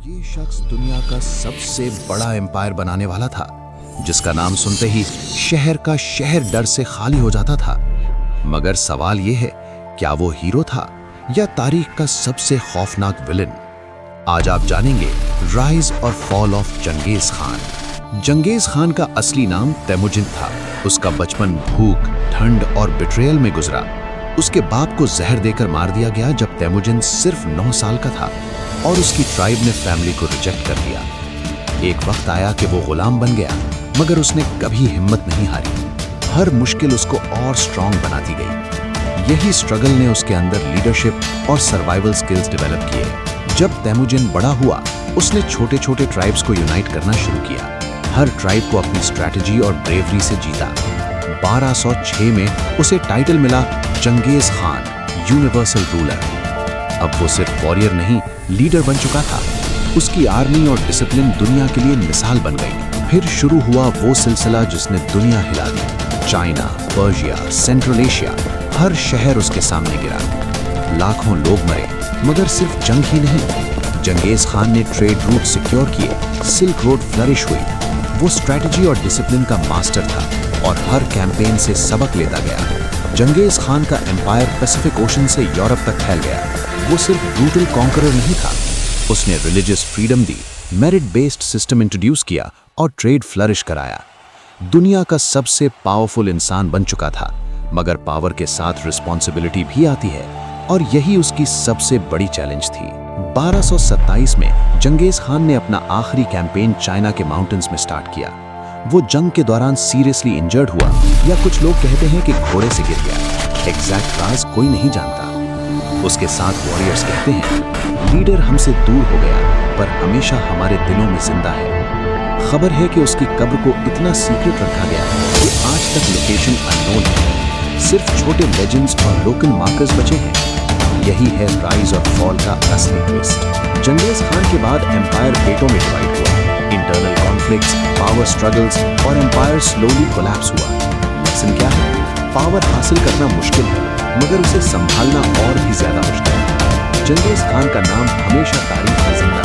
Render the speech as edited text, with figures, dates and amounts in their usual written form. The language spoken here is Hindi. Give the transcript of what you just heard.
ये शख्स दुनिया का सबसे बड़ा एम्पायर बनाने वाला था, जिसका नाम सुनते ही शहर का शहर डर से खाली हो जाता था। मगर सवाल ये है, क्या वो हीरो था या तारीख का सबसे खौफनाक विलन? आज आप जानेंगे राइज और फॉल ऑफ जंगेज खान। जंगेज खान का असली नाम तैमुजिन था। उसका बचपन भूख, ठंड और बिट्रेयल में गुजरा। उसके बाप को जहर देकर मार दिया गया जब तैमुजिन सिर्फ 9 साल का था और उसकी ट्राइब ने फैमिली को रिजेक्ट कर दिया। एक वक्त आया कि वो गुलाम बन गया, मगर उसने कभी हिम्मत नहीं हारी। हर मुश्किल उसको और स्ट्रांग बनाती गई। यही स्ट्रगल ने उसके अंदर लीडरशिप और सर्वाइवल स्किल्स डेवलप किए। जब तैमुजिन बड़ा हुआ, उसने छोटे छोटे ट्राइब्स को यूनाइट करना शुरू किया। हर ट्राइब को अपनी स्ट्रैटेजी और ब्रेवरी से जीता। 1206 में उसे टाइटल मिला जंगेज खान, यूनिवर्सल रूलर। अब वो सिर्फ वॉरियर नहीं, लीडर बन चुका था। उसकी आर्मी और डिसिप्लिन दुनिया के लिए मिसाल बन गई। फिर शुरू हुआ वो सिलसिला जिसने दुनिया हिला दी। चाइना, पर्शिया, सेंट्रल एशिया, हर शहर उसके सामने गिरा। लाखों लोग मरे, मगर सिर्फ जंग ही नहीं, जंगेज खान ने ट्रेड रूट सिक्योर किए, सिल्क रोड फ्लरिश हुई। वो स्ट्रैटेजी और डिसिप्लिन का मास्टर था और हर कैंपेन से सबक लेता गया। जंगेज खान का एम्पायर पैसिफिक ओशन से यूरोप तक फैल गया। वो सिर्फ ब्रूटल कॉन्करर नहीं था, उसने रिलीजियस फ्रीडम दी, मेरिट बेस्ड सिस्टम इंट्रोड्यूस किया और ट्रेड फ्लरिश कराया। दुनिया का सबसे पावरफुल इंसान बन चुका था, मगर पावर के साथ रिस्पॉन्सिबिलिटी भी आती है और यही उसकी सबसे बड़ी चैलेंज थी। 1227 में जंगेज खान ने अपना आखिरी कैंपेन चाइना के माउंटेन्स में स्टार्ट किया। वो जंग के दौरान सीरियसली इंजर्ड हुआ, या कुछ लोग कहते हैं कि घोड़े से गिर गया। एग्जैक्ट राज कोई नहीं जानता। उसके साथ वॉरियर्स कहते हैं, लीडर हमसे दूर हो गया, पर हमेशा हमारे दिलों में जिंदा है। खबर है कि उसकी कब्र को इतना सीक्रेट रखा गया कि आज तक लोकेशन अननोन है। सिर्फ छोटे लेजेंड्स और लोकल मार्कर्स बचे हैं। यही है राइज और फॉल का असली ट्विस्ट। जंगेज खान के बाद एम्पायर बेटों में डिवाइड हुआ। इंटरनल कॉन्फ्लिक्ट्स, पावर स्ट्रगल्स और एम्पायर स्लोली कोलैप्स हुआ। लेसन क्या है? पावर हासिल करना मुश्किल है, मगर उसे संभालना और भी ज्यादा मुश्किल है। जंगेज खान का नाम हमेशा तारीख में जिंदा